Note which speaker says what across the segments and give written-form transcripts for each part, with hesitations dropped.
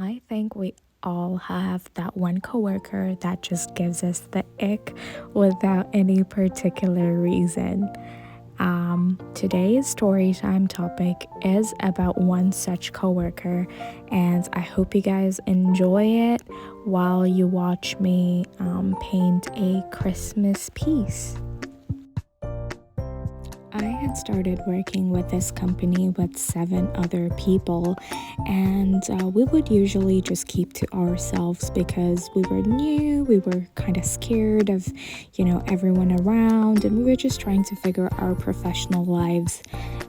Speaker 1: I think we all have that one coworker that just gives us the ick without any particular reason. Today's story time topic is about one such coworker, and I hope you guys enjoy it while you watch me paint a Christmas piece. I had started working with this company with 7 other people, and we would usually just keep to ourselves because we were new, we were kind of scared of, everyone around, and we were just trying to figure our professional lives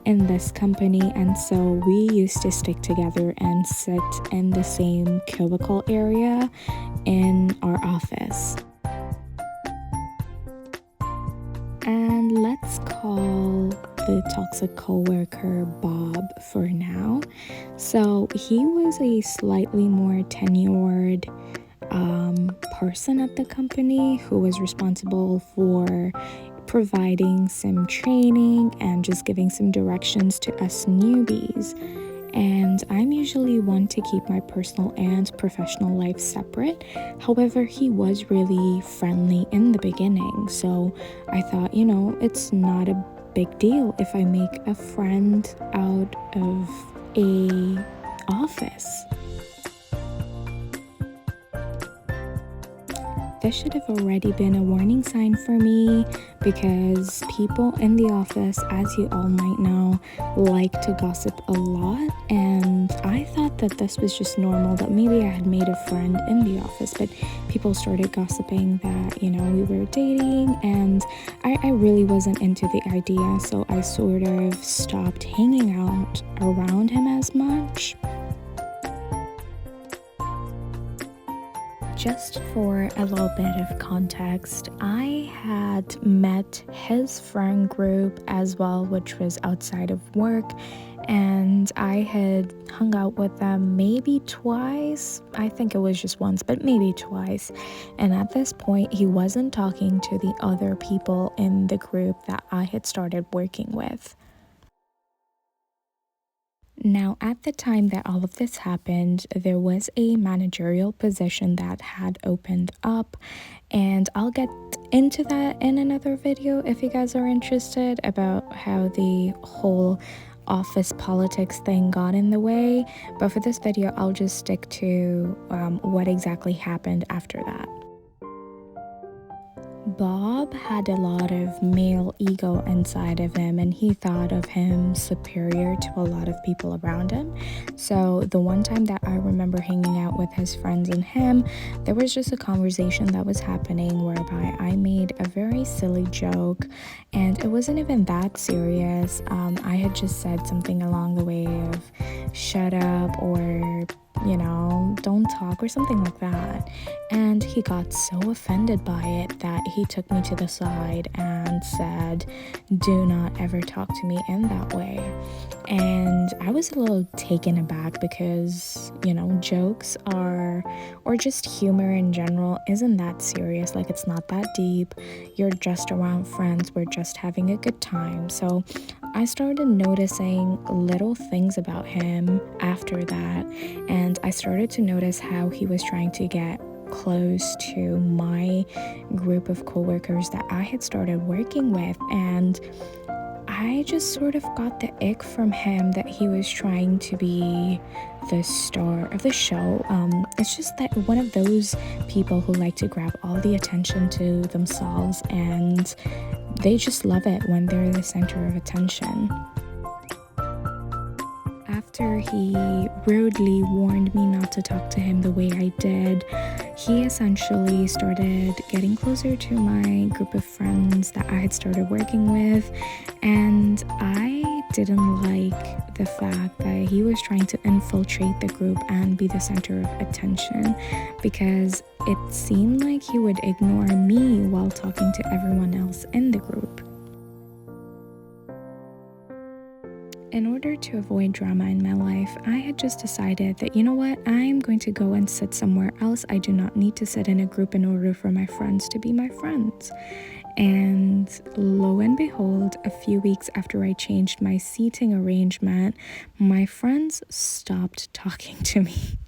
Speaker 1: in this company. And so we used to stick together and sit in the same cubicle area in our office. And let's call the toxic coworker Bob for now. So he was a slightly more tenured person at the company who was responsible for providing some training and just giving some directions to us newbies. And I'm usually one to keep my personal and professional life separate. However, he was really friendly in the beginning, so I thought, it's not a big deal if I make a friend out of a office. This should have already been a warning sign for me because people in the office, as you all might know, like to gossip a lot, and I thought that this was just normal, that maybe I had made a friend in the office, but people started gossiping that, we were dating, and I really wasn't into the idea, so I sort of stopped hanging out around him as much. Just for a little bit of context, I had met his friend group as well, which was outside of work, and I had hung out with them maybe twice. I think it was just once, but maybe twice. And at this point, he wasn't talking to the other people in the group that I had started working with. Now, at the time that all of this happened, there was a managerial position that had opened up, and I'll get into that in another video if you guys are interested about how the whole office politics thing got in the way. But for this video, I'll just stick to what exactly happened after that. Bob had a lot of male ego inside of him, and he thought of him superior to a lot of people around him. So the one time that I remember hanging out with his friends and him, there was just a conversation that was happening whereby I made a very silly joke, and it wasn't even that serious. I had just said something along the way of shut up, or don't talk, or something like that. And he got so offended by it that he took me to the side and said, "Do not ever talk to me in that way." And I was a little taken aback because, jokes are, or just humor in general, isn't that serious. Like, it's not that deep. You're just around friends. We're just having a good time. So I started noticing little things about him after that, and I started to notice how he was trying to get close to my group of coworkers that I had started working with, and I just sort of got the ick from him that he was trying to be the star of the show. It's just that one of those people who like to grab all the attention to themselves, and they just love it when they're the center of attention. After he rudely warned me not to talk to him the way I did, he essentially started getting closer to my group of friends that I had started working with, and I didn't like the fact that he was trying to infiltrate the group and be the center of attention, because it seemed like he would ignore me while talking to everyone else in the group. In order to avoid drama in my life, I had just decided that, I'm going to go and sit somewhere else. I do not need to sit in a group in order for my friends to be my friends. And lo and behold, a few weeks after I changed my seating arrangement, my friends stopped talking to me,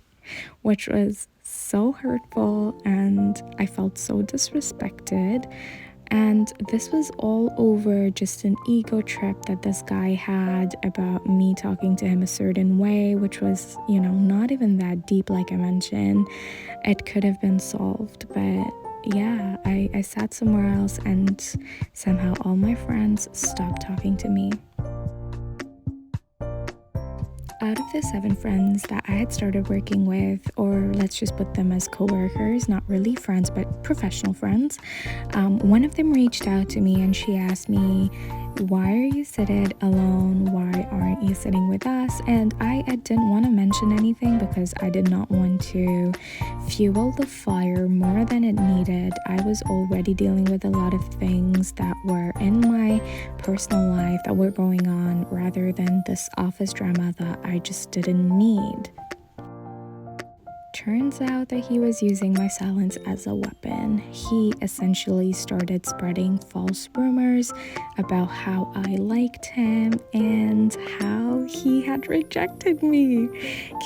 Speaker 1: which was so hurtful, and I felt so disrespected. And this was all over just an ego trip that this guy had about me talking to him a certain way, which was, not even that deep, like I mentioned. It could have been solved, but yeah, I sat somewhere else, and somehow all my friends stopped talking to me. Out of the 7 friends that I had started working with, or let's just put them as coworkers, not really friends, but professional friends, one of them reached out to me and she asked me, "Why are you seated alone? Why aren't you sitting with us?" And I didn't want to mention anything because I did not want to fuel the fire more than it needed. I was already dealing with a lot of things that were in my personal life that were going on rather than this office drama that I just didn't need. Turns out that he was using my silence as a weapon. He essentially started spreading false rumors about how I liked him and how he had rejected me.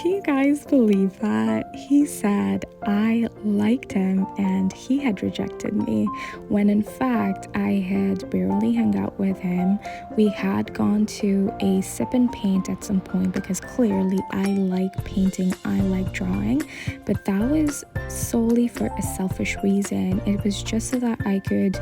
Speaker 1: Can you guys believe that? He said I liked him and he had rejected me, when in fact I had barely hung out with him. We had gone to a sip and paint at some point because clearly I like painting, I like drawing. But that was solely for a selfish reason. It was just so that I could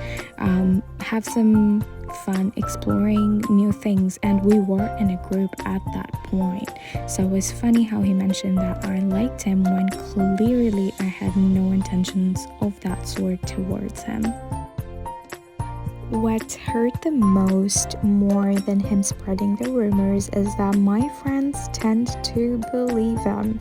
Speaker 1: have some fun exploring new things, and we were in a group at that point. So it was funny how he mentioned that I liked him when clearly I had no intentions of that sort towards him. What hurt the most, more than him spreading the rumors, is that my friends tend to believe him.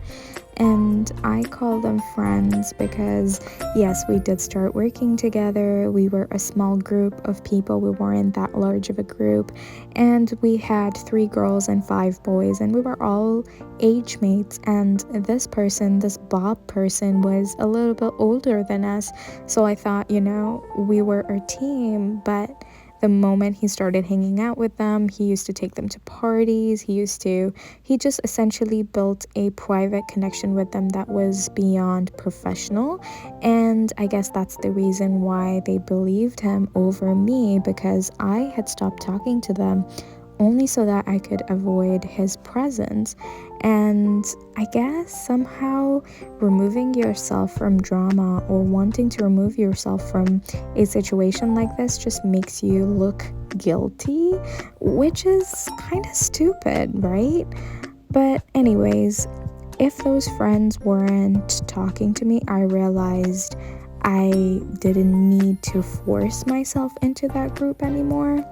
Speaker 1: And I call them friends because, yes, we did start working together. We were a small group of people. We weren't that large of a group. And we had 3 girls and 5 boys, and we were all age mates. And this person, this Bob person, was a little bit older than us. So I thought, we were a team. But the moment he started hanging out with them, he used to take them to parties. He just essentially built a private connection with them that was beyond professional. And I guess that's the reason why they believed him over me, because I had stopped talking to them only so that I could avoid his presence. And I guess somehow removing yourself from drama, or wanting to remove yourself from a situation like this, just makes you look guilty, which is kind of stupid, right? But anyways, if those friends weren't talking to me, I realized I didn't need to force myself into that group anymore.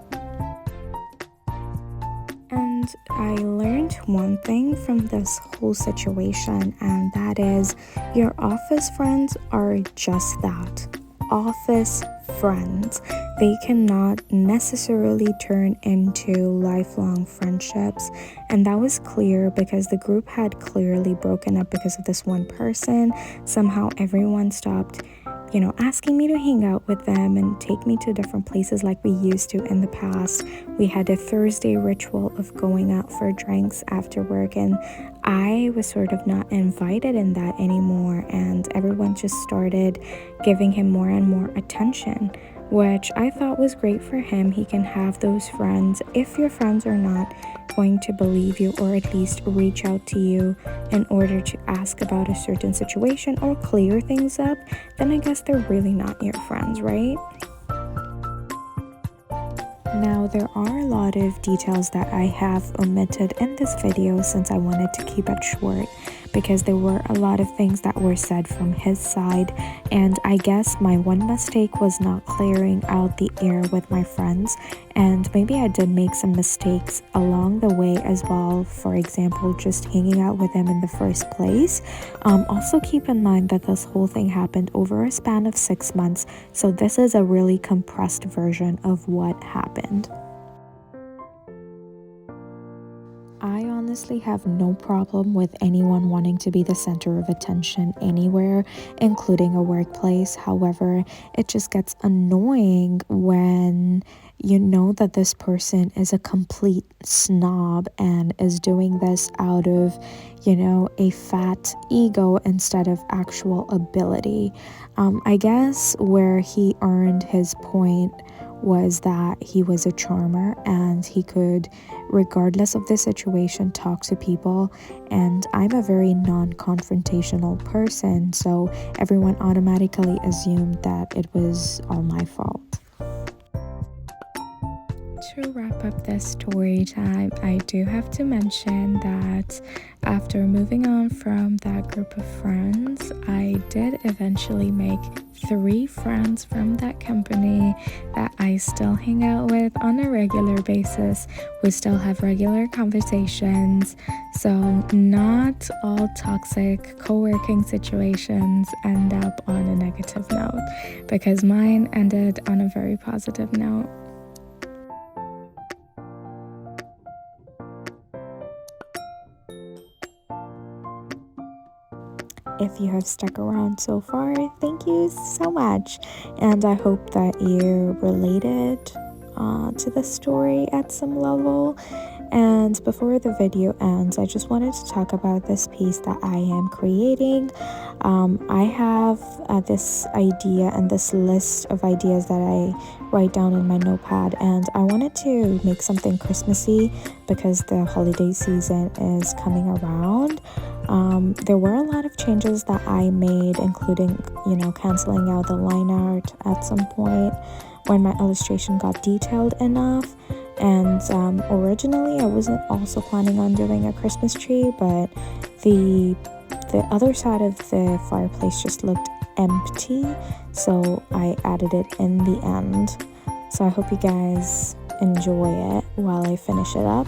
Speaker 1: And I learned one thing from this whole situation, and that is your office friends are just that, office friends. They cannot necessarily turn into lifelong friendships. And that was clear because the group had clearly broken up because of this one person. Somehow everyone stopped asking me to hang out with them and take me to different places like we used to in the past. We had a Thursday ritual of going out for drinks after work, and I was sort of not invited in that anymore, and everyone just started giving him more and more attention, which I thought was great for him. He can have those friends. If your friends are not going to believe you, or at least reach out to you in order to ask about a certain situation or clear things up, then I guess they're really not your friends, right? Now, there are a lot of details that I have omitted in this video since I wanted to keep it short, because there were a lot of things that were said from his side, and I guess my one mistake was not clearing out the air with my friends, and maybe I did make some mistakes along the way as well. For example, just hanging out with him in the first place. Also keep in mind that this whole thing happened over a span of 6 months, so this is a really compressed version of what happened. I honestly honestly have no problem with anyone wanting to be the center of attention anywhere, including a workplace. However, it just gets annoying when you know that this person is a complete snob and is doing this out of, a fat ego instead of actual ability. I guess where he earned his point was that he was a charmer and he could, regardless of the situation, talk to people. And I'm a very non-confrontational person, so everyone automatically assumed that it was all my fault. To wrap up this story time, I do have to mention that after moving on from that group of friends, I did eventually make 3 friends from that company that I still hang out with on a regular basis. We still have regular conversations, so not all toxic co-working situations end up on a negative note, because mine ended on a very positive note. If you have stuck around so far, thank you so much. And I hope that you related to the story at some level. And before the video ends, I just wanted to talk about this piece that I am creating. I have this idea and this list of ideas that I write down in my notepad, and I wanted to make something Christmassy because the holiday season is coming around. There were a lot of changes that I made, including, canceling out the line art at some point when my illustration got detailed enough. And originally I wasn't also planning on doing a Christmas tree, but the other side of the fireplace just looked empty, so I added it in the end. So I hope you guys enjoy it while I finish it up.